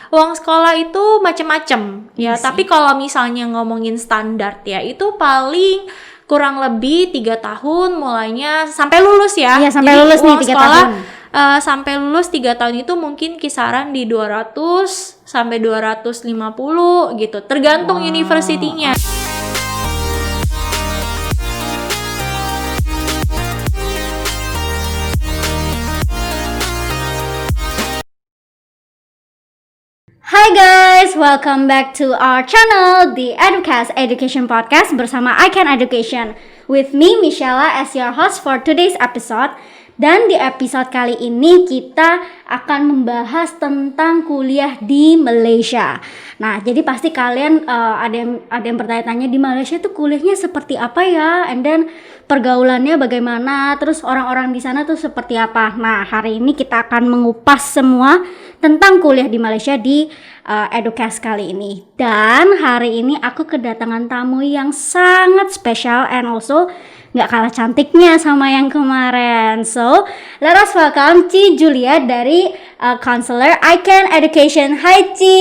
uang sekolah itu macem-macem ya. Yes, Tapi kalau misalnya ngomongin standar ya, itu paling kurang lebih 3 tahun mulainya sampai lulus ya. Iya, sampai Jadi lulus nih uang 3 sekolah, tahun. Sampai lulus 3 tahun itu mungkin kisaran di 200 sampai 250 gitu, tergantung universitinya. Hi guys, welcome back to our channel, the Educast Education Podcast bersama I Can Education. With me, Michelle, as your host for today's episode. Dan di episode kali ini kita akan membahas tentang kuliah di Malaysia. Nah, jadi pasti kalian ada yang bertanya-tanya, di Malaysia tuh kuliahnya seperti apa ya? And then pergaulannya bagaimana? Terus orang-orang di sana tuh seperti apa? Nah, hari ini kita akan mengupas semua tentang kuliah di Malaysia di Educast kali ini. Dan hari ini aku kedatangan tamu yang sangat spesial and also nggak kalah cantiknya sama yang kemarin. So, let us welcome Ci Julia dari Counselor I Can Education. Hai Ci.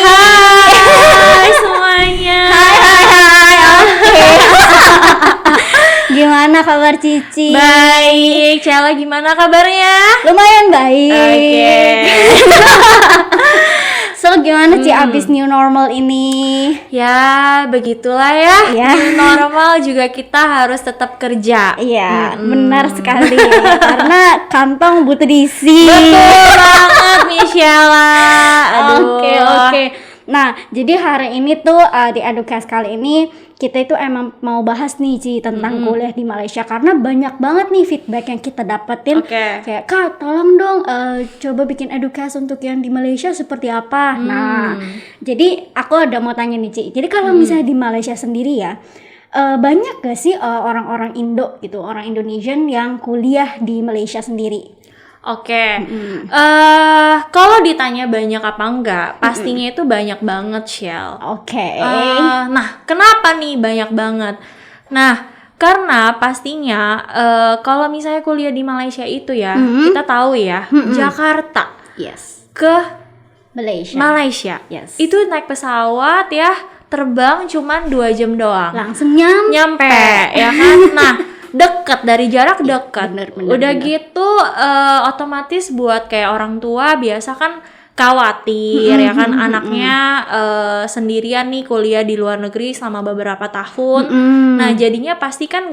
Hai semuanya. Hai. Oke. Gimana kabar Cici? Baik, Cella gimana kabarnya? Lumayan baik. Oke. So, gimana Ci abis new normal ini? Ya, begitulah ya. Ya. New normal juga kita harus tetap kerja. Iya, benar sekali. Karena kantong butuh diisi. Betul banget, Michelle. Aduh. Oke. Nah, jadi hari ini tuh di Educast kali ini kita itu emang mau bahas nih Ci tentang kuliah di Malaysia, karena banyak banget nih feedback yang kita dapetin. Kayak, Kak, tolong dong coba bikin Educast untuk yang di Malaysia seperti apa. Nah, jadi aku ada mau tanya nih Ci. Jadi kalau misalnya di Malaysia sendiri ya, banyak gak sih orang-orang Indo gitu, orang Indonesian yang kuliah di Malaysia sendiri? Oke. Kalau ditanya banyak apa enggak, pastinya itu banyak banget, Shell. Oke. Nah, kenapa nih banyak banget? Nah, karena pastinya kalau misalnya kuliah di Malaysia itu ya, kita tahu ya, Jakarta Yes. ke Malaysia. Yes. Itu naik pesawat ya, terbang cuman 2 jam doang. Langsung Nyampe ya kan. Nah, deket, dari jarak deket. Udah bener. gitu otomatis buat kayak orang tua biasa kan khawatir ya kan, anaknya sendirian nih kuliah di luar negeri selama beberapa tahun. Nah, jadinya pasti kan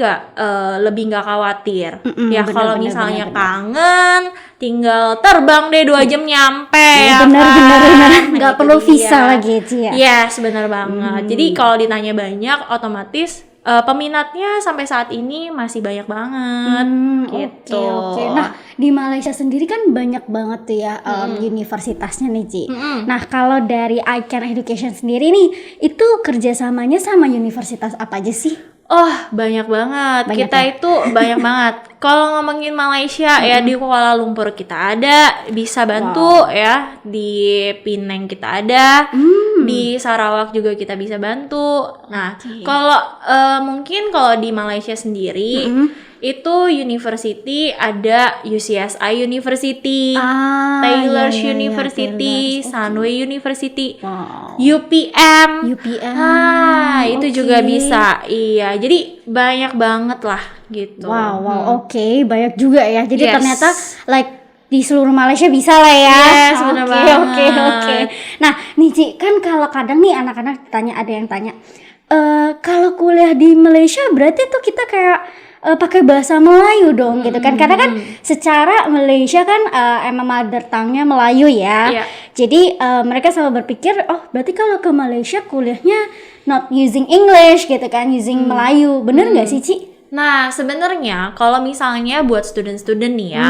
lebih nggak khawatir. Ya kalau misalnya kangen, tinggal terbang deh 2 jam nyampe ya bener. kan. Nggak Nah, perlu itu visa dia. lagi Ci ya. Yes, benar banget. Jadi kalau ditanya banyak, otomatis peminatnya sampai saat ini masih banyak banget gitu. Oke. Nah, di Malaysia sendiri kan banyak banget tuh ya universitasnya nih Ci. Nah, kalau dari I Can Education sendiri nih, itu kerjasamanya sama universitas apa aja sih? Oh, banyak banget. Banyak Kita ya? itu banyak banget. Kalau ngomongin Malaysia ya, di Kuala Lumpur kita ada, bisa bantu ya. Di Penang kita ada, di Sarawak juga kita bisa bantu. Nah, kalau mungkin kalau di Malaysia sendiri itu university ada UCSI University, Taylor's iya, University, Taylor's. Sunway University, Wow. UPM. Itu Oke. juga bisa. Iya, jadi banyak banget lah gitu. Wow, oke, banyak juga ya. Jadi Yes. ternyata like di seluruh Malaysia bisa lah ya. Yes, bener banget. Oke. Nah, nih Ci, kan kalau kadang nih anak-anak ada yang tanya, kalau kuliah di Malaysia berarti tuh kita kayak pakai bahasa Melayu dong gitu kan, karena kan secara Malaysia kan emang mother tongue-nya Melayu ya. Iya. Jadi mereka selalu berpikir, oh berarti kalau ke Malaysia kuliahnya not using English gitu kan, using Melayu. Bener nggak sih Ci? Nah, sebenarnya kalau misalnya buat student-student nih ya,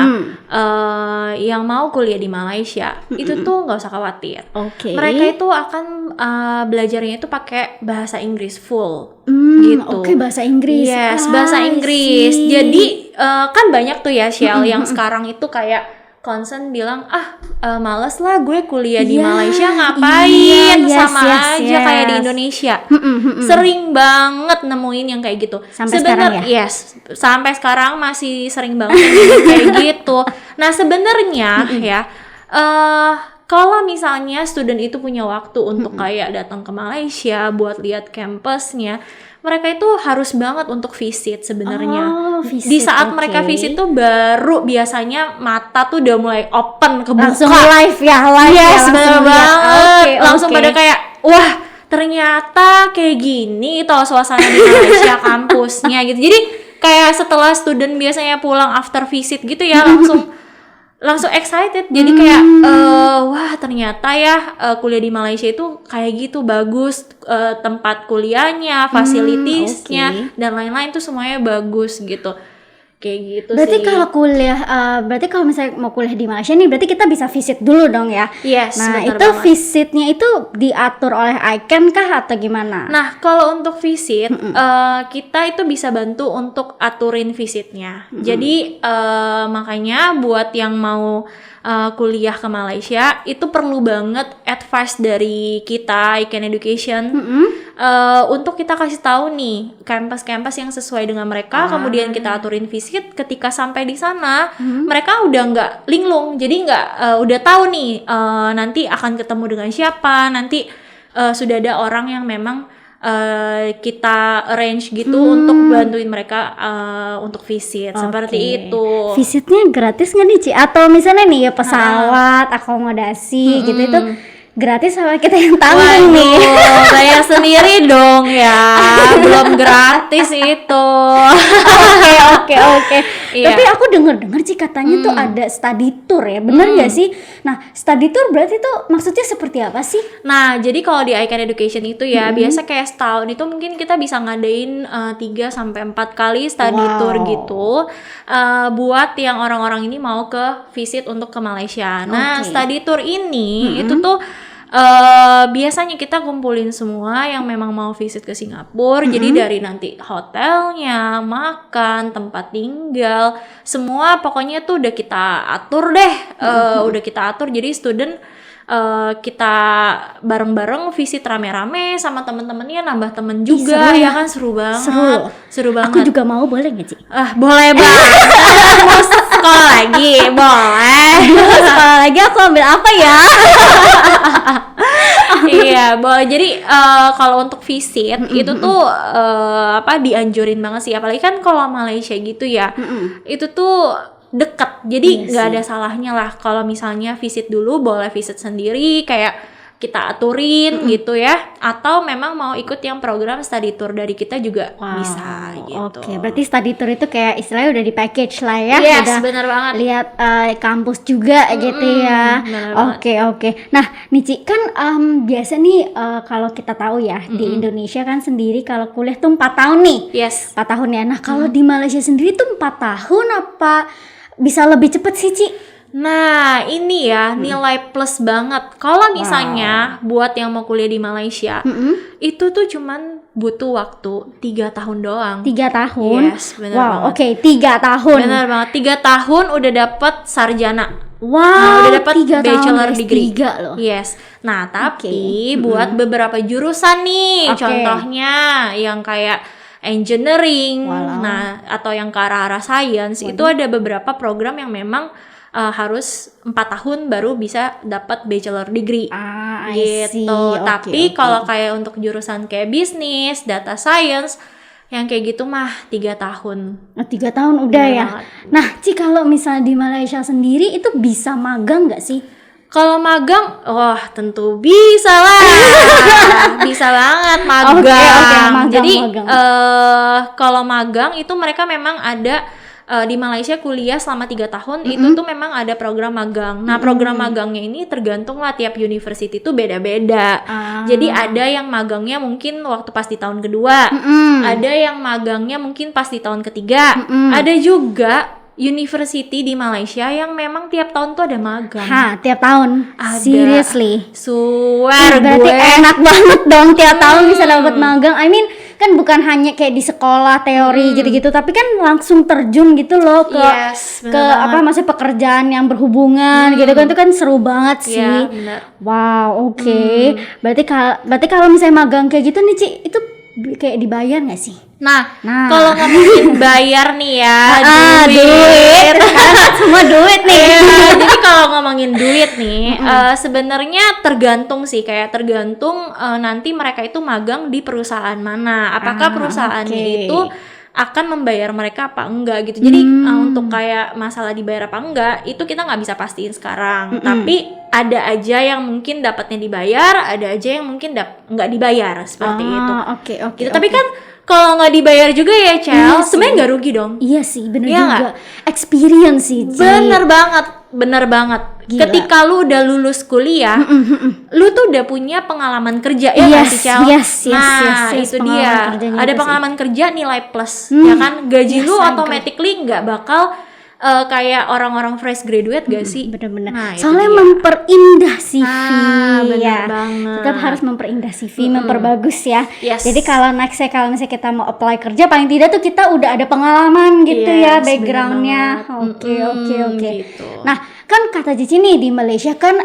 yang mau kuliah di Malaysia, itu tuh nggak usah khawatir. Oke. Mereka itu akan belajarnya itu pakai bahasa Inggris full. Gitu. Oke, bahasa Inggris. Yes, bahasa I Inggris. see. Jadi kan banyak tuh ya Shell yang sekarang itu kayak concern bilang males lah gue kuliah di Iya, Malaysia, ngapain, iya, sama yes, aja kayak di yes. Indonesia. Sering banget nemuin yang kayak gitu. Sampai sekarang ya? Yes, sampai sekarang masih sering banget yang kayak gitu. Nah, sebenarnya ya kalau misalnya student itu punya waktu untuk kayak datang ke Malaysia buat lihat kampusnya, mereka itu harus banget untuk visit sebenarnya. Visit, Di saat mereka visit tuh baru biasanya mata tuh udah mulai open, kebuka. Langsung live ya, Yes, langsung bener lihat. banget. Langsung Oke. pada kayak, wah ternyata kayak gini toh suasana di Malaysia kampusnya gitu. Jadi kayak setelah student biasanya pulang after visit gitu ya, langsung excited. Jadi kayak wah ternyata ya kuliah di Malaysia itu kayak gitu, bagus, tempat kuliahnya, fasilitasnya dan lain-lain tuh semuanya bagus gitu. Kayak gitu Berarti sih. kalau kuliah, berarti kalau misalnya mau kuliah di Malaysia nih, berarti kita bisa visit dulu dong ya. Yes, Nah, bener itu banget. visitnya itu diatur oleh ICANN kah atau gimana? Nah, kalau untuk visit, kita itu bisa bantu untuk aturin visitnya. Jadi, makanya buat yang mau kuliah ke Malaysia, itu perlu banget advice dari kita, ICANN Education, untuk kita kasih tahu nih, kampus-kampus yang sesuai dengan mereka, kemudian kita aturin visit. Ketika sampai di sana, mereka udah nggak linglung, jadi nggak udah tahu nih, nanti akan ketemu dengan siapa, nanti sudah ada orang yang memang kita arrange gitu untuk bantuin mereka untuk visit seperti itu. Visitnya gratis nggak nih, Ci? Atau misalnya nih ya pesawat, akomodasi gitu itu gratis sama kita yang tanggung nih? Bayar sendiri dong ya, belum gratis itu. Oke. Iya. Tapi aku dengar sih katanya tuh ada study tour ya, bener nggak sih? Nah, study tour berarti tuh maksudnya seperti apa sih? Nah, jadi kalau di ICANN Education itu ya, biasa kayak setahun itu mungkin kita bisa ngadain 3-4 kali study tour gitu, buat yang orang-orang ini mau ke visit untuk ke Malaysia. Nah, study tour ini itu tuh biasanya kita kumpulin semua yang memang mau visit ke Singapura. Jadi dari nanti hotelnya, makan, tempat tinggal, semua pokoknya tuh udah kita atur deh. Udah kita atur. Jadi student kita bareng-bareng visit rame-rame sama temen-temennya, nambah temen juga. seru Ya kan, seru banget. Seru banget. Aku juga mau, boleh nggak, Ci? Boleh banget. Mau sekolah lagi, boleh. Sekolah lagi aku ambil apa ya? Iya, boleh. Jadi kalau untuk visit itu tuh dianjurin banget sih, apalagi kan kalau Malaysia gitu ya, itu tuh deket, jadi nggak ada salahnya lah kalau misalnya visit dulu, boleh visit sendiri kayak kita aturin gitu ya, atau memang mau ikut yang program study tour dari kita juga bisa gitu. Oke, berarti study tour itu kayak istilahnya udah di package lah ya. Yes, udah benar banget. Lihat kampus juga gitu ya. benar Oke. Nah, nih Ci, kan biasa nih kalau kita tahu ya di Indonesia kan sendiri kalau kuliah tuh 4 tahun nih. Yes. 4 tahun ya. Nah, kalau di Malaysia sendiri tuh 4 tahun apa bisa lebih cepet sih, Ci? Nah, ini ya nilai plus banget. Kalau misalnya buat yang mau kuliah di Malaysia, itu tuh cuman butuh waktu 3 tahun doang. 3 tahun? Yes, benar wow, banget. Oke, 3 tahun. Benar banget. 3 tahun udah dapat sarjana. Wow, Udah dapat 3 bachelor tahun degree. S3 loh. Yes. Nah, tapi buat beberapa jurusan nih, contohnya yang kayak engineering, nah atau yang ke arah-arah science, itu ada beberapa program yang memang harus 4 tahun baru bisa dapat bachelor degree. I see. Gitu. Oke, Tapi oke. kalau kayak untuk jurusan kayak bisnis, data science, yang kayak gitu mah 3 tahun. 3 tahun udah Bener ya. banget. Nah, Ci, kalau misalnya di Malaysia sendiri itu bisa magang nggak sih? Kalau magang, wah tentu bisa lah, bisa banget magang. Oke, magang, Jadi magang. kalau magang itu mereka memang ada di Malaysia kuliah selama 3 tahun, itu tuh memang ada program magang. Nah, program magangnya ini tergantung lah, tiap university itu beda-beda. Jadi ada yang magangnya mungkin waktu pas di tahun kedua, ada yang magangnya mungkin pas di tahun ketiga, ada juga university di Malaysia yang memang tiap tahun tuh ada magang. Tiap tahun. Ada. Seriously. Swear Berarti gue. enak banget dong tiap tahun bisa dapat magang. I mean, kan bukan hanya kayak di sekolah teori gitu-gitu, tapi kan langsung terjun gitu loh ke Yes, bener ke banget. apa maksudnya pekerjaan yang berhubungan gitu kan, itu kan seru banget sih. Iya, bener. Wow, oke. Berarti kalau misalnya magang kayak gitu nih, Ci, itu kayak dibayar nggak sih? Nah, Nah. kalau ngomongin bayar nih ya, duit. Kan semua duit nih. Jadi kalau ngomongin duit nih, sebenarnya tergantung sih, kayak tergantung nanti mereka itu magang di perusahaan mana. Apakah perusahaannya itu akan membayar mereka apa enggak gitu. Jadi untuk kayak masalah dibayar apa enggak itu kita nggak bisa pastiin sekarang. Tapi ada aja yang mungkin dapatnya dibayar, ada aja yang mungkin nggak dibayar seperti itu. Oke. Gitu. Tapi kan kalau nggak dibayar juga ya, Cel, Iya sebenarnya nggak rugi dong. Iya sih, bener Iya juga. nggak? Experience sih, Ci. Bener banget. Gila. Ketika lu udah lulus kuliah, lu tuh udah punya pengalaman kerja ya kan sih, Cel? Yes, Nah, itu dia. Ada pengalaman kerja nilai plus, ya kan? Gaji lu automatically nggak bakal kayak orang-orang fresh graduate gak sih? Bener-bener. Nah, itu soalnya dia. memperindah CV. Bener banget. Tetap harus memperindah CV, memperbagus ya. Yes. Jadi kalau nextnya kalau misalnya kita mau apply kerja, paling tidak tuh kita udah ada pengalaman gitu ya, Yes, backgroundnya. bener banget. Oke. Gitu. Nah, kan kata Cici nih di Malaysia kan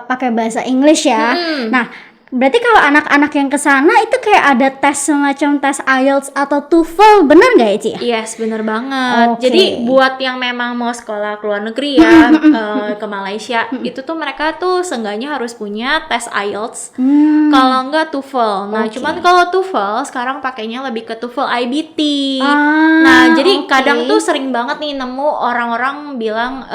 pakai bahasa English ya. Nah, berarti kalau anak-anak yang kesana itu kayak ada tes semacam tes IELTS atau TOEFL, bener nggak ya Ci? Yes, bener banget. Oke. Jadi buat yang memang mau sekolah ke luar negeri ya, ke Malaysia, itu tuh mereka tuh seenggaknya harus punya tes IELTS. Kalau enggak TOEFL. Nah, Oke. cuman kalau TOEFL sekarang pakainya lebih ke TOEFL IBT. Ah, Nah, jadi oke. kadang tuh sering banget nih nemu orang-orang bilang,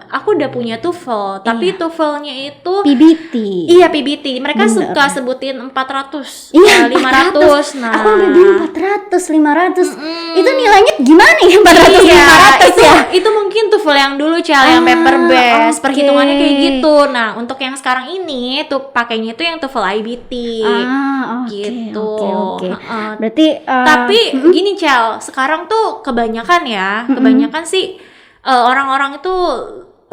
aku udah punya TOEFL, tapi TOEFL-nya itu PBT. iya PBT. Mereka suka sebutin 400, Iya, 500. Nah, Aku udah bilang 400, 500. Itu nilainya gimana ya 400, iya, 500 ya? itu mungkin TOEFL yang dulu, Cal, yang paper based, oke. perhitungannya kayak gitu. Nah, untuk yang sekarang ini tuh pakainya itu yang TOEFL IBT. Oke, Gitu. oke. Heeh. Berarti Tapi gini, Cal, sekarang tuh kebanyakan sih orang-orang itu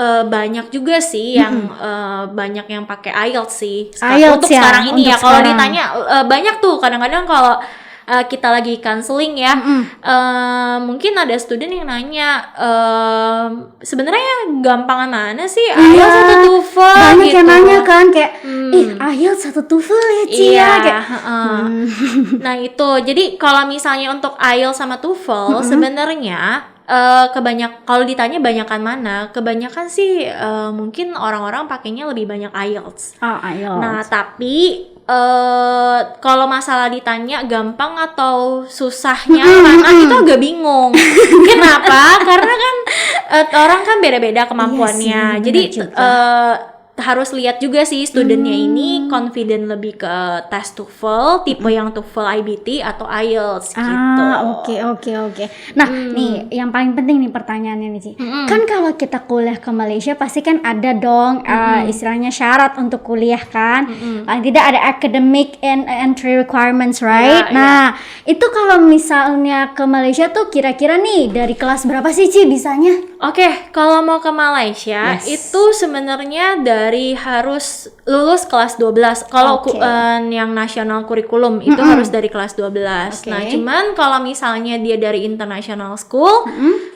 banyak juga sih yang banyak yang pakai IELTS sih IELTS untuk ya, sekarang ini untuk ya. Kalau sekarang. ditanya banyak tuh kadang-kadang kalau kita lagi counseling ya, mungkin ada student yang nanya, sebenarnya gampangan mana sih IELTS atau TOEFL? banyak gitu. yang nanya kan kayak IELTS atau TOEFL ya Ci Iya, ya kayak, nah itu. Jadi kalau misalnya untuk IELTS sama TOEFL sebenarnya kalau ditanya banyakan mana, kebanyakan sih mungkin orang-orang pakainya lebih banyak IELTS. IELTS. Nah, tapi kalau masalah ditanya gampang atau susahnya mana, itu agak bingung. Kenapa? Karena kan orang kan beda-beda kemampuannya. Iya sih, Jadi bener juga. harus lihat juga sih studentnya ini confident lebih ke tes TOEFL, tipe yang TOEFL IBT atau IELTS gitu. Oke. Nah, nih yang paling penting nih pertanyaannya nih Ci. Kan kalau kita kuliah ke Malaysia pasti kan ada dong istilahnya syarat untuk kuliah kan. Paling tidak ada academic and entry requirements, right? Ya, Nah, itu kalau misalnya ke Malaysia tuh kira-kira nih dari kelas berapa sih Ci bisanya? Oke, kalau mau ke Malaysia itu sebenarnya dari harus lulus kelas 12. Kalau Oke. yang nasional kurikulum itu harus dari kelas 12. Oke. Nah, cuman kalau misalnya dia dari international school,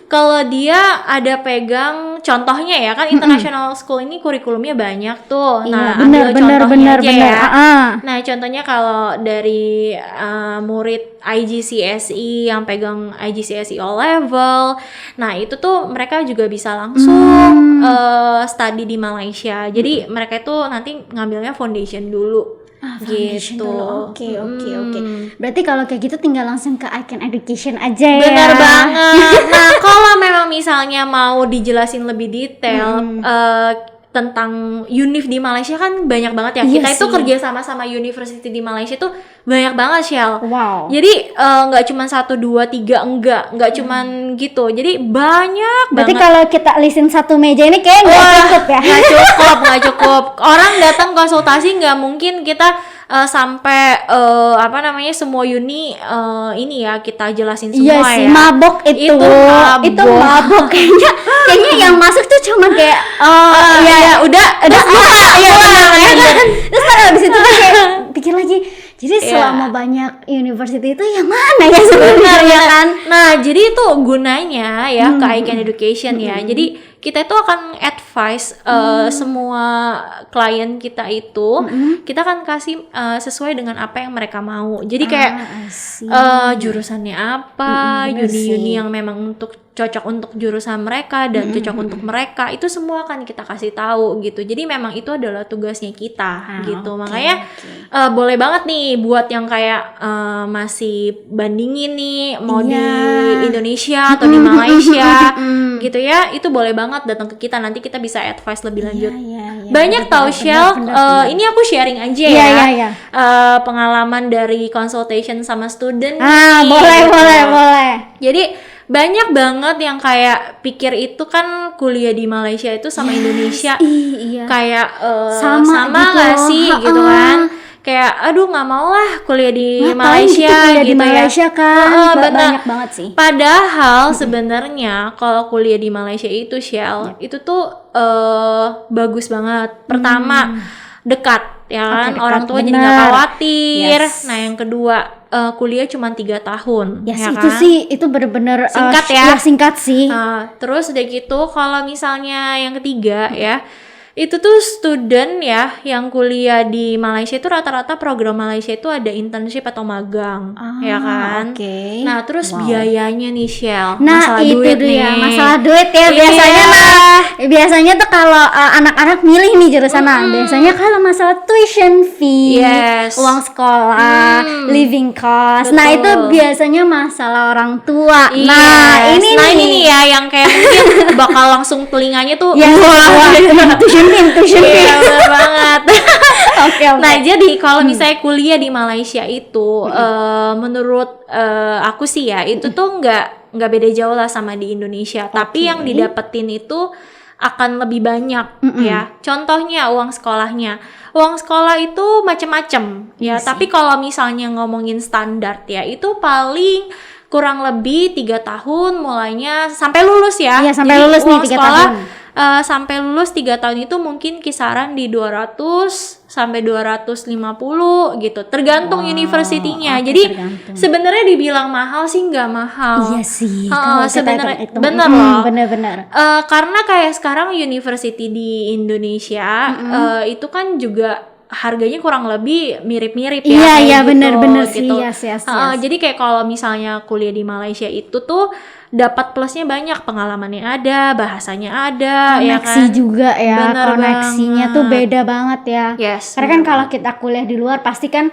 kalau dia ada pegang contohnya ya kan, international school ini kurikulumnya banyak tuh. Nah, ambil contohnya aja ya. Nah, contohnya kalau dari murid IGCSE yang pegang IGCSE O level, nah itu tuh mereka juga bisa langsung study di Malaysia. Jadi mereka itu nanti ngambilnya foundation dulu. Foundation Gitu. dulu. Oke. Berarti kalau kayak gitu tinggal langsung ke Icon Education aja ya. Benar banget. Nah, kalau memang misalnya mau dijelasin lebih detail tentang univ di Malaysia kan banyak banget ya. Iya Kita itu sih. kerja sama university di Malaysia tuh banyak banget, Shell. Wow. Jadi nggak cuma 1, 2, 3, nggak cuman gitu. Jadi banyak Berarti banget. kalau kita listin satu meja ini kayak nggak cukup ya? Nggak cukup. Orang datang konsultasi nggak mungkin kita sampai semua uni ini ya kita jelasin Iya semua sih, ya. mabok itu. Itu mabok kayaknya yang masuk tuh cuma kayak udah terus habis itu tuh kayak pikir lagi. Jadi selama banyak university itu yang mana ya sebenarnya kan? Nah, jadi itu gunanya ya ke Icon Education ya. Jadi kita itu akan advice semua klien kita itu, kita akan kasih sesuai dengan apa yang mereka mau. Jadi kayak jurusannya apa, uni-uni yang memang cocok untuk jurusan mereka dan cocok untuk mereka, itu semua akan kita kasih tahu gitu. Jadi memang itu adalah tugasnya kita gitu. Makanya boleh banget nih buat yang kayak masih bandingin nih mau di Indonesia atau di Malaysia gitu ya, itu boleh banget datang ke kita, nanti kita bisa advice lebih lanjut. Banyak tahu Shell, ini aku sharing aja ya. Pengalaman dari consultation sama student nih. Boleh. Jadi banyak banget yang kayak pikir itu kan kuliah di Malaysia itu sama Indonesia kayak sama gitu gak sih gitu kan, kayak aduh nggak mau lah kuliah di Malaysia gitu di Malaysia kan banyak banget sih. Padahal sebenarnya kalau kuliah di Malaysia itu Shell itu tuh bagus banget. Pertama dekat ya kan, orang tua jadi nggak khawatir. Nah yang kedua kuliah cuma 3 tahun ya itu kan? sih itu bener-bener singkat ya singkat sih. Terus udah gitu kalau misalnya yang ketiga ya, itu tuh student ya yang kuliah di Malaysia itu rata-rata program Malaysia itu ada internship atau magang ya kan. Nah terus biayanya nih Shell, nah masalah itu duit dia nih. masalah duit ya. Biasanya tuh kalau anak-anak milih nih jurusan biasanya kalau masalah tuition fee, uang sekolah, living cost. Nah itu biasanya masalah orang tua. Nah ini nih ya yang kayak mungkin bakal langsung telinganya tuh tuition fee. Iya bener banget. Oke. Nah jadi kalau misalnya kuliah di Malaysia itu menurut aku sih ya itu tuh nggak beda jauh lah sama di Indonesia. Tapi yang didapetin itu akan lebih banyak ya. Contohnya uang sekolahnya. Uang sekolah itu macem-macem ya. Tapi kalau misalnya ngomongin standar ya itu paling kurang lebih 3 tahun mulainya sampai lulus ya. Iya sampai lulus nih 3 tahun. Sampai lulus 3 tahun itu mungkin kisaran di 200 sampai 250 gitu, tergantung universitinya. Jadi sebenarnya dibilang mahal sih nggak mahal. Iya sih. Sebenarnya bener loh. Bener. Karena kayak sekarang university di Indonesia itu kan juga harganya kurang lebih mirip-mirip ya. Iya gitu, bener gitu. sih. Yes. Jadi kayak kalau misalnya kuliah di Malaysia itu tuh dapat plusnya banyak, pengalamannya ada, bahasanya ada, koneksi ya kan? juga ya. Bener koneksinya banget. Tuh beda banget ya. Karena kan kalau kita kuliah di luar pasti kan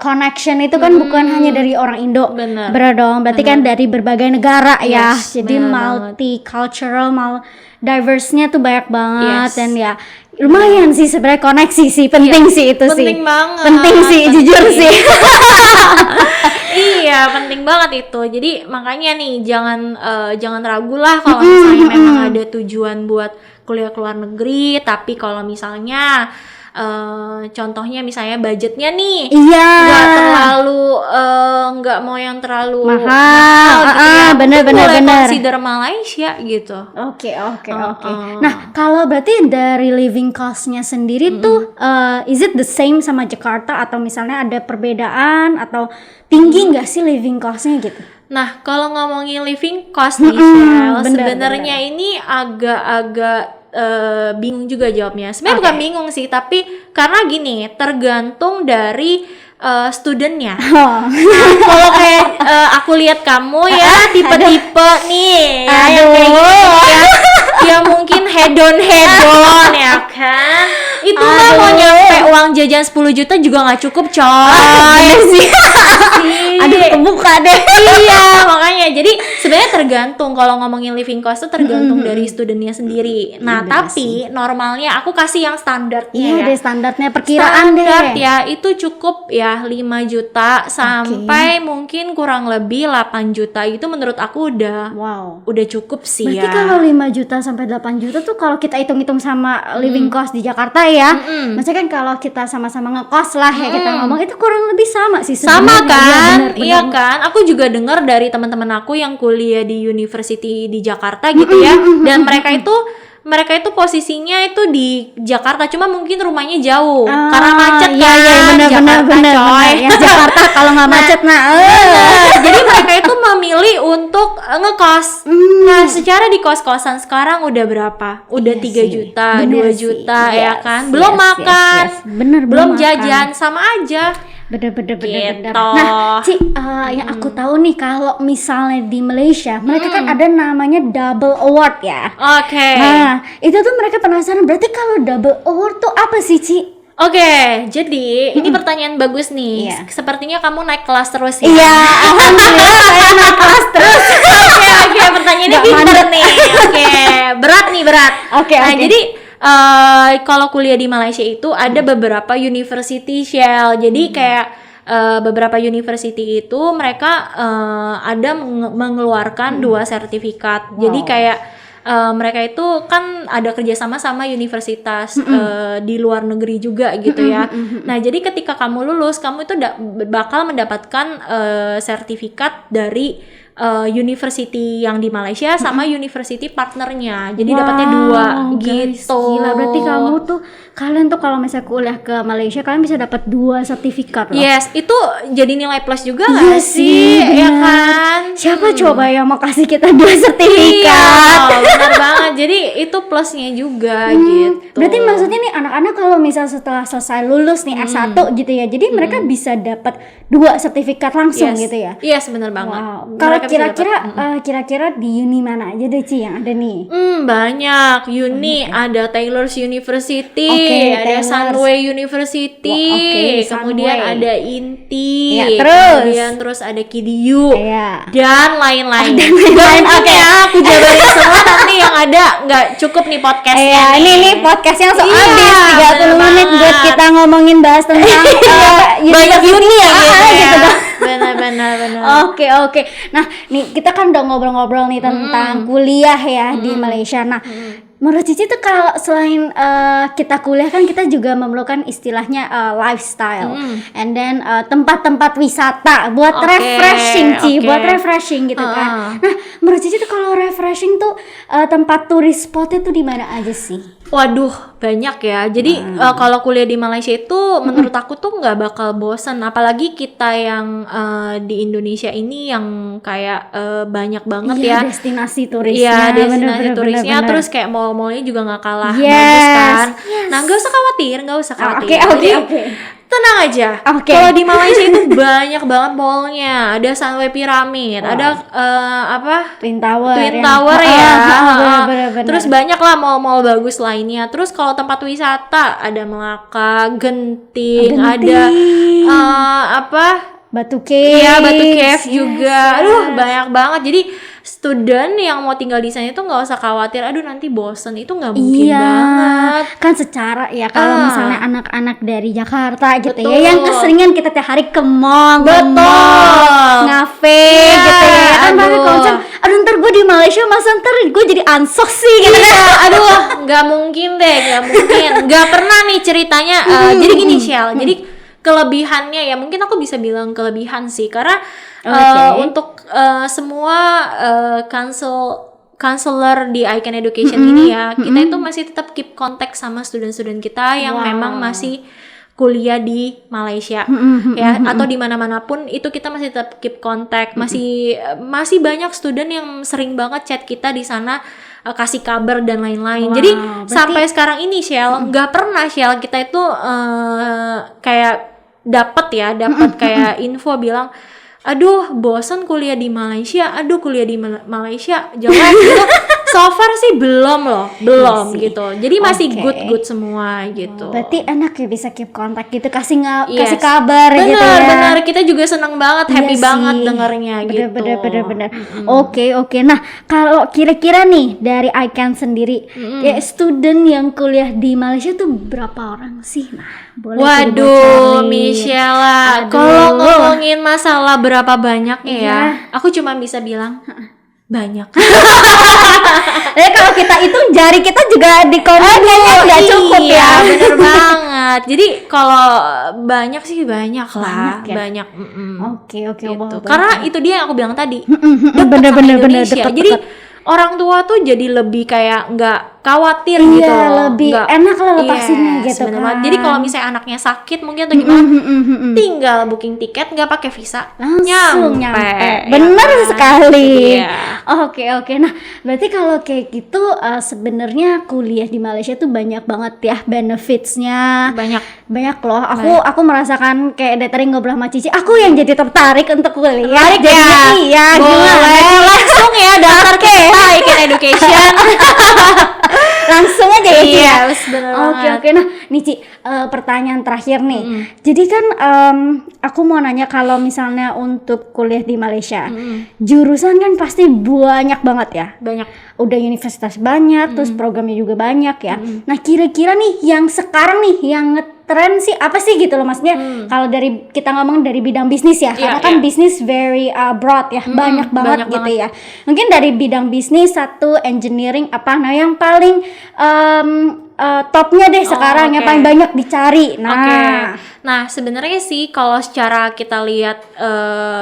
connection itu kan bukan hanya dari orang Indo. Bener dong. Berarti kan dari berbagai negara ya. Jadi multicultural, diverse-nya tuh banyak banget dan ya lumayan sih sebenarnya koneksi sih penting sih itu sih. Penting sih jujur sih. Iya penting banget itu. Jadi makanya nih jangan ragu lah kalau misalnya memang ada tujuan buat kuliah ke luar negeri. Tapi kalau misalnya contohnya misalnya budgetnya nih nggak mau yang terlalu mahal gitu ya. Bener. Consider Malaysia gitu. Oke. Nah kalau berarti dari living cost-nya sendiri tuh is it the same sama Jakarta atau misalnya ada perbedaan atau tinggi nggak sih living cost-nya gitu? Nah kalau ngomongin living cost nih Shell, sebenarnya ini agak-agak bingung juga jawabnya. Sebenarnya bukan bingung sih, tapi karena gini, tergantung dari studentnya. Nah, kalau kayak aku lihat kamu ya tipe-tipe nih, yang kayak gitu ya mungkin hedon ya kan. Itu mah mau nyampe uang jajan 10 juta juga nggak cukup coy. Aduh kebuka deh. Iya makanya jadi sebenarnya tergantung kalau ngomongin living cost itu tergantung dari studentnya sendiri. Nah tapi normalnya aku kasih yang standarnya ya. Deh standarnya perkiraan standar ya itu cukup ya 5 juta sampai mungkin kurang lebih 8 juta itu menurut aku udah cukup sih. Berarti kalau 5 juta sampai 8 juta tuh kalau kita hitung-hitung sama living cost di Jakarta ya. Maksudnya kan kalau kita sama-sama ngekos lah ya kita ngomong itu kurang lebih sama sih sebenarnya. Sama kan? Iya kan? Aku juga dengar dari teman-teman aku yang kuliah di university di Jakarta gitu ya. Dan mereka itu posisinya itu di Jakarta, cuma mungkin rumahnya jauh karena macet kan. Iya benar. Jakarta ya, Jakarta kalau nggak macet jadi mereka itu memilih untuk ngekos. Nah, secara di kos-kosan sekarang udah berapa? Udah 3 juta, Bener 2 sih. juta ya Yes, kan? Belum yes, makan. yes. Bener, belum makan. jajan, sama aja. Bener. Gitu. Nah, Ci, yang aku tahu nih kalau misalnya di Malaysia, mereka kan ada namanya double award ya. Oke. Nah, itu tuh mereka penasaran. Berarti kalau double award tuh apa sih, Ci? Oke, jadi ini pertanyaan bagus nih. Iya. Sepertinya kamu naik kelas terus ya. Iya, alhamdulillah saya naik kelas terus. Oke, pertanyaannya Nggak pinter mandek. nih. Oke, berat nih, berat. Oke, Nah, oke. jadi kalau kuliah di Malaysia itu ada beberapa university Shell. Jadi kayak beberapa university itu mereka ada mengeluarkan 2 sertifikat. Jadi kayak mereka itu kan ada kerjasama sama universitas di luar negeri juga gitu ya. Nah, jadi ketika kamu lulus, kamu itu bakal mendapatkan sertifikat dari university yang di Malaysia sama university partnernya. Jadi dapatnya 2 guys, gitu. Gila, berarti kalian tuh kalau misalnya kuliah ke Malaysia kalian bisa dapat 2 sertifikat loh. Yes, itu jadi nilai plus juga Iya nggak sih? Ya bener. kan? Siapa coba yang mau kasih kita 2 sertifikat? Iya, benar banget. Jadi itu plusnya juga gitu. Berarti maksudnya nih anak-anak kalau misal setelah selesai lulus nih S1 gitu ya. Jadi mereka bisa dapat 2 sertifikat langsung gitu ya. Yes, benar banget. Wow. Kalau Mereka bisa kira-kira dapat. kira-kira di uni mana aja deh Ci yang ada nih? Banyak uni, ada Taylor's University, Oke, ada Taylor's. Sunway University, Wah, oke, kemudian Sunway. ada Inti, Ya, terus? kemudian terus ada KDU, Iya. dan lain-lain. Dan lain-lain, Gak mungkin oke. ya aku jabarin semua, nanti yang ada nggak cukup nih podcastnya. Iya, ini podcastnya langsung Iya, habis 30 bener menit buat banget. kita ngomongin bahas tentang banyak uni ya gitu gitu ya. dah. Benar. Oke. Nah, nih kita kan udah ngobrol-ngobrol nih tentang kuliah ya di Malaysia. Nah, menurut Cici tuh kalau selain kita kuliah kan kita juga memerlukan istilahnya lifestyle, and then tempat-tempat wisata buat Oke, refreshing Ci, oke. buat refreshing gitu kan. Nah, menurut Cici tuh kalau refreshing tuh tempat turis spotnya tuh di mana aja sih? Waduh, banyak ya. Jadi kalau kuliah di Malaysia itu menurut aku tuh nggak bakal bosan. Apalagi kita yang di Indonesia ini yang kayak banyak banget Iya, ya. destinasi turisnya. Iya, destinasi bener, turisnya. bener. Terus kayak mall-mallnya juga nggak kalah Yes, bagus kan. yes. Nah, nggak usah khawatir. Oke. Jadi, tenang aja. Oke. Kalau di Malaysia itu banyak banget mallnya. Ada Sunway Pyramid, ada apa? Twin Tower. Twin yang- Tower ya. Bener. Terus banyak lah mall-mall bagus lainnya. Terus kalau tempat wisata ada Melaka, Genting, ada apa? Batu Cave. Iya, Batu Cave Yes, juga. yes. Aduh, banyak banget. Jadi student yang mau tinggal di sana itu nggak usah khawatir. Aduh, nanti bosen. Itu nggak mungkin Iya, banget. kan secara ya kalau misalnya anak-anak dari Jakarta gitu Betul. ya, yang keseringan kita tiap hari ke mall, Betul. ngafe Iya, gitu ya, kan pakai aduh. konsep, aduh ntar gue di Malaysia masa ntar gue jadi ansos sih gitu Iya, kan. aduh, nggak mungkin deh, nggak mungkin. Nggak pernah nih ceritanya. Jadi gini, Shell. Jadi kelebihannya ya, mungkin aku bisa bilang kelebihan sih, karena Oke. untuk semua counselor di I Can Education ini ya, kita itu masih tetap keep contact sama student-student kita yang memang masih kuliah di Malaysia ya, atau di mana-mana pun itu kita masih tetap keep contact. Masih banyak student yang sering banget chat kita di sana, kasih kabar dan lain-lain. Wow, Jadi berarti- sampai sekarang ini Shell nggak pernah Shell kita itu kayak dapat kayak info bilang, aduh bosan kuliah di Malaysia, kuliah di Malaysia jelek gitu. So far sih belum Iya sih. gitu. Jadi masih Oke. good semua gitu. Berarti enak ya bisa keep kontak gitu, kasih Yes. kasih kabar gitu ya. Benar, kita juga seneng banget, happy Iya banget sih. dengernya gitu. Bener. Oke. Nah, kalau kira-kira nih dari ICAN sendiri, ya student yang kuliah di Malaysia tuh berapa orang sih? Nah, boleh Waduh, dibocorin. Michelle, Aduh. kalau ngomongin masalah berapa banyaknya ya, Iya. aku cuma bisa bilang banyak. Kalau kita itu jari kita juga di komen kayaknya nggak cukup Iya, ya. bener banget. Jadi kalau banyak sih banyak lah, Banyak ya? banyak. Oke, Gitu. wah, Karena itu dia yang aku bilang tadi. bener sama bener Indonesia. deket, Jadi deket. orang tua tuh jadi lebih kayak nggak khawatir Iya, gitu loh. lebih enak lah lepasinnya gitu bener kan. banget. Jadi kalau misalnya anaknya sakit mungkin atau gimana, tinggal booking tiket nggak pakai visa, langsung nyampe. ya Bener kan? sekali. Iya. Oke. Nah, berarti kalau kayak gitu sebenarnya kuliah di Malaysia tuh banyak banget ya benefitsnya. Banyak loh. Aku merasakan kayak dari tadi ngobrol sama Cici, aku yang jadi tertarik untuk kuliah. Tertarik jadi ya? iya, Boleh langsung ya daftar ke kita Icon Education. langsung aja ya Ci, ya. Yes, bener banget. Oke. Nah, nih Ci, pertanyaan terakhir nih. Jadi kan aku mau nanya kalau misalnya untuk kuliah di Malaysia, jurusan kan pasti banyak banget ya. Banyak. Udah universitas banyak, terus programnya juga banyak ya. Nah, kira-kira nih yang sekarang nih yang ngetren sih apa sih gitu loh, maksudnya kalau dari kita ngomong dari bidang bisnis ya, karena kan bisnis very broad ya, banyak banget gitu ya. Mungkin dari bidang bisnis satu, engineering apa, nah yang paling topnya deh sekarang, yang paling banyak dicari. Nah, sebenarnya sih kalau secara kita lihat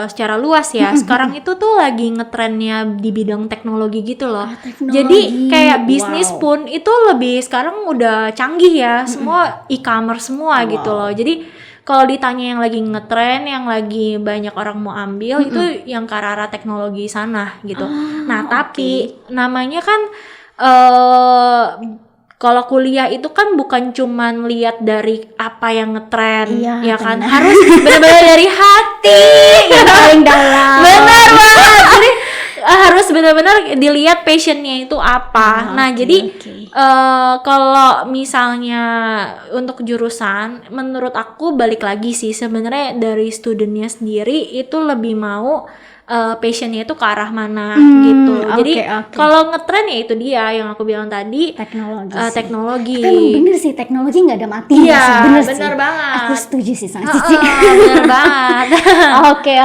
secara luas ya, sekarang itu tuh lagi ngetrennya di bidang teknologi gitu loh. Jadi kayak bisnis pun itu lebih sekarang udah canggih ya, semua e-commerce semua gitu loh. Jadi kalau ditanya yang lagi ngetren, yang lagi banyak orang mau ambil, itu yang ke arah teknologi sana gitu. Tapi namanya kan kalau kuliah itu kan bukan cuman lihat dari apa yang ngetren, ya kan, harus benar-benar dari hati, yang paling dalam. Benar banget. Jadi harus benar-benar dilihat passionnya itu apa. Jadi kalau misalnya untuk jurusan, menurut aku balik lagi sih sebenarnya dari studentnya sendiri itu lebih mau passionnya itu ke arah mana gitu. Jadi kalau ngetren ya itu dia yang aku bilang tadi, teknologi. Tapi emang bener sih, teknologi nggak ada matinya sih, bener banget. Aku setuju sih sama Cici. Bener banget. Oke.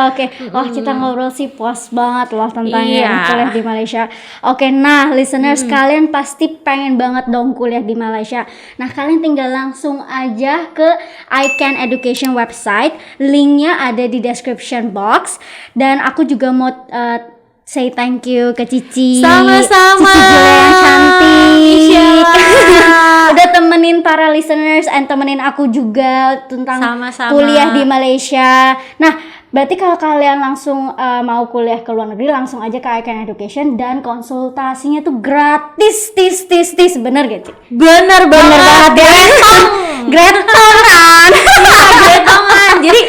Wah, kita ngobrol sih puas banget loh tentang yang kuliah di Malaysia. Oke, nah listeners kalian pasti pengen banget dong kuliah di Malaysia. Nah, kalian tinggal langsung aja ke iCan Education website, linknya ada di description box. Dan aku juga mau say thank you ke Cici. Sama-sama. Cici Julia yang cantik. Udah temenin para listeners and temenin aku juga tentang kuliah di Malaysia. Nah, berarti kalau kalian langsung mau kuliah ke luar negeri, langsung aja ke iCan Education dan konsultasinya tuh gratis. Bener gak, Ci? Bener banget. Gretongan. Jadi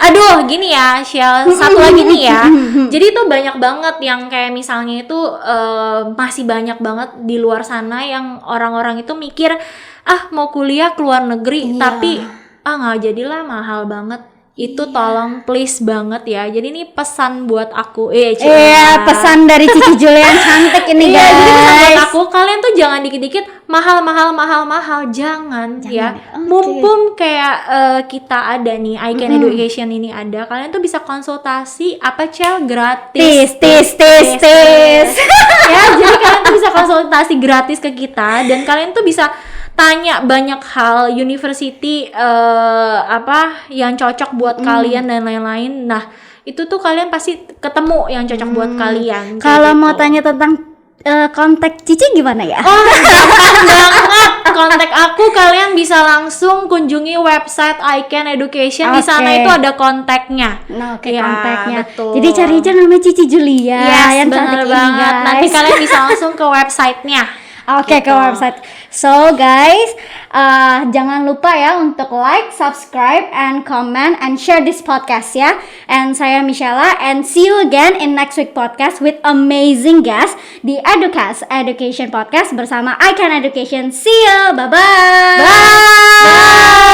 aduh gini ya, Shell, satu lagi nih ya. Jadi itu banyak banget yang kayak misalnya itu masih banyak banget di luar sana yang orang-orang itu mikir mau kuliah ke luar negeri, tapi nggak jadilah, mahal banget. Itu tolong please banget ya. Jadi ini pesan buat aku. Pesan dari Cici Julia yang cantik ini guys. Jadi pesan buat aku, kalian tuh jangan dikit-dikit mahal, jangan ya. Mumpung kayak kita ada nih, iCan Education ini ada, kalian tuh bisa konsultasi gratis. Ya, jadi kalian tuh bisa konsultasi gratis ke kita dan kalian tuh bisa tanya banyak hal, university yang cocok buat kalian dan lain-lain. Nah, itu tuh kalian pasti ketemu yang cocok buat kalian. Kalau mau tanya tentang kontak Cici gimana ya? Gampang banget. Kontak aku, kalian bisa langsung kunjungi website iCan Education. Di sana itu ada kontaknya. Nah, kontaknya. Betul. Jadi cari aja namanya Cici Julia. Yang cantik banget. Ini, nanti kalian bisa langsung ke websitenya. Ke website. So guys, jangan lupa ya untuk like, subscribe, and comment, and share this podcast ya. And saya Michela, and see you again in next week podcast with amazing guest di Educast Education Podcast bersama iCan Education. See you, bye-bye. Bye.